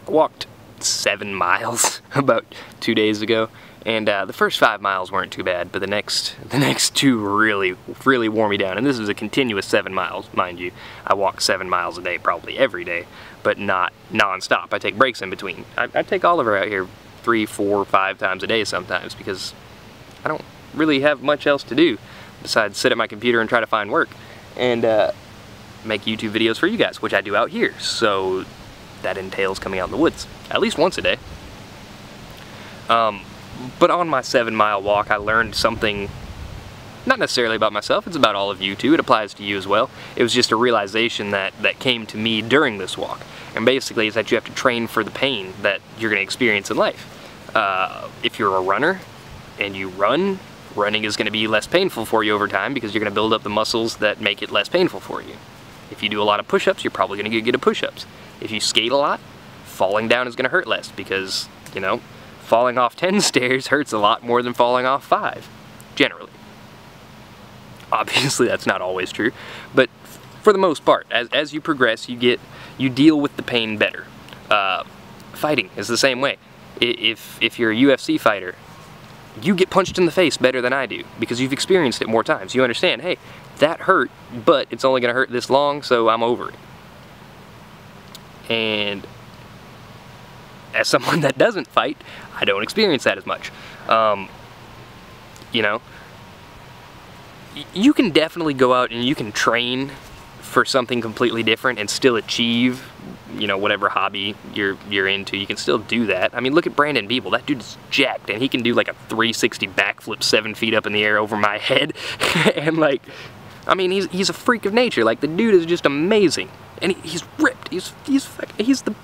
I walked 7 miles about 2 days ago, and the first 5 miles weren't too bad, but the next 2 really wore me down. And this is a continuous 7 miles, mind you. I walk 7 miles a day, probably every day, but not non-stop. I take breaks in between. I take Oliver out here 3, 4, 5 times a day sometimes, because I don't really have much else to do besides sit at my computer and try to find work and make YouTube videos for you guys, which I do out here. So that entails coming out in the woods at least once a day. But on my 7-mile walk, I learned something, not necessarily about myself, it's about all of you too, it applies to you as well. It was just a realization that came to me during this walk. And basically it's that you have to train for the pain that you're going to experience in life. If you're a runner and you run, running is going to be less painful for you over time because you're going to build up the muscles that make it less painful for you. If you do a lot of push-ups, you're probably going to get good at push-ups. If you skate a lot, falling down is going to hurt less because, you know, falling off 10 stairs hurts a lot more than falling off 5, generally. Obviously that's not always true, but for the most part, as you progress, you deal with the pain better. Fighting is the same way. If you're a UFC fighter, you get punched in the face better than I do because you've experienced it more times. You understand, hey, that hurt, but it's only going to hurt this long, so I'm over it. And as someone that doesn't fight, I don't experience that as much. You know, you can definitely go out and you can train for something completely different and still achieve, you know, whatever hobby you're into. You can still do that. I mean, look at Brandon Beeble. That dude's jacked, and he can do like a 360 backflip 7 feet up in the air over my head. And like, I mean, he's a freak of nature. Like, the dude is just amazing. And he's ripped. He's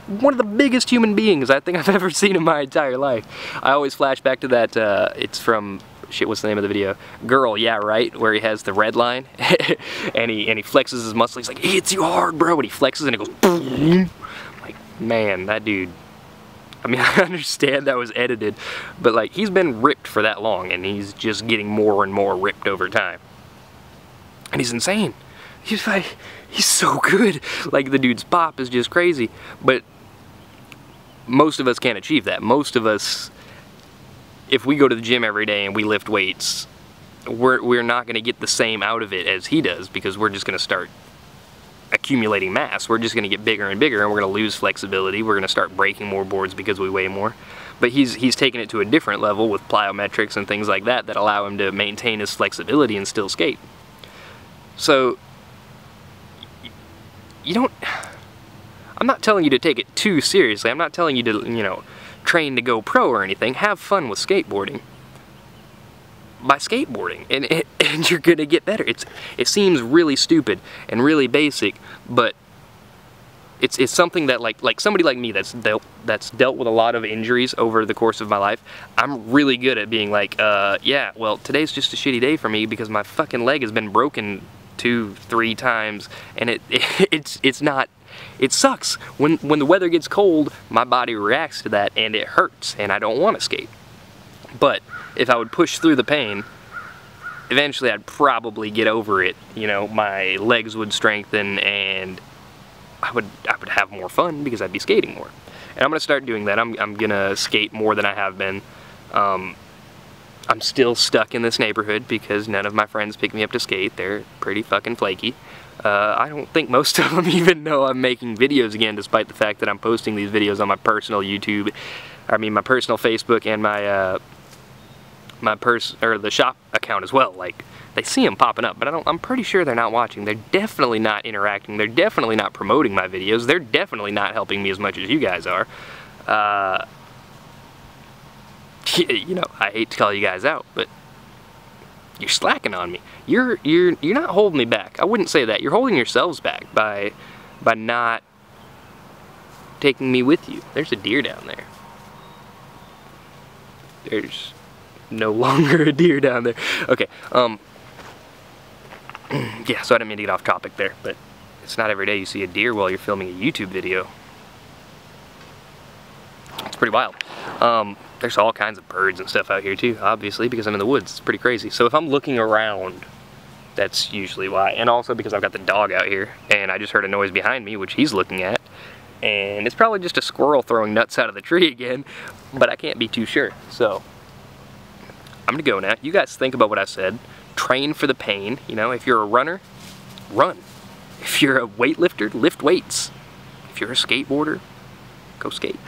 one of the biggest human beings I think I've ever seen in my entire life. I always flash back to that, it's from, shit, what's the name of the video? Girl, yeah, right, where he has the red line, and he flexes his muscle. He's like, he hits you hard, bro, and he flexes and it goes, boom. Like, man, that dude, I mean, I understand that was edited, but like, he's been ripped for that long, and he's just getting more and more ripped over time. And he's insane. He's like, he's so good. Like, the dude's pop is just crazy. But most of us can't achieve that. Most of us, if we go to the gym every day and we lift weights, we're not going to get the same out of it as he does, because we're just going to start accumulating mass. We're just going to get bigger and bigger, and we're going to lose flexibility. We're going to start breaking more boards because we weigh more. But he's taken it to a different level with plyometrics and things like that allow him to maintain his flexibility and still skate. So, you don't, I'm not telling you to take it too seriously. I'm not telling you to, you know, train to go pro or anything. Have fun with skateboarding. By skateboarding, and you're gonna get better. It seems really stupid and really basic, but it's something that like somebody like me that's dealt with a lot of injuries over the course of my life. I'm really good at being like, yeah, well, today's just a shitty day for me because my fucking leg has been broken 2-3 times, and it's not, it sucks. When the weather gets cold, my body reacts to that and it hurts, and I don't want to skate. But if I would push through the pain, eventually I'd probably get over it. You know, my legs would strengthen, and I would have more fun because I'd be skating more. And I'm gonna start doing that. I'm gonna skate more than I have been. I'm still stuck in this neighborhood because none of my friends pick me up to skate. They're pretty fucking flaky. I don't think most of them even know I'm making videos again, despite the fact that I'm posting these videos on my personal YouTube, my personal Facebook, and the shop account as well. Like, they see them popping up, but I'm pretty sure they're not watching. They're definitely not interacting. They're definitely not promoting my videos. They're definitely not helping me as much as you guys are. You know, I hate to call you guys out, but you're slacking on me. You're not holding me back. I wouldn't say that. You're holding yourselves back by not taking me with you. There's a deer down there. There's no longer a deer down there. Okay, yeah, so I didn't mean to get off topic there, but it's not every day you see a deer while you're filming a YouTube video. It's pretty wild. There's all kinds of birds and stuff out here too, obviously, because I'm in the woods. It's pretty crazy. So if I'm looking around, that's usually why. And also because I've got the dog out here, and I just heard a noise behind me, which he's looking at. And it's probably just a squirrel throwing nuts out of the tree again, but I can't be too sure. So I'm gonna go now. You guys think about what I said. Train for the pain. You know, if you're a runner, run. If you're a weightlifter, lift weights. If you're a skateboarder, go skate.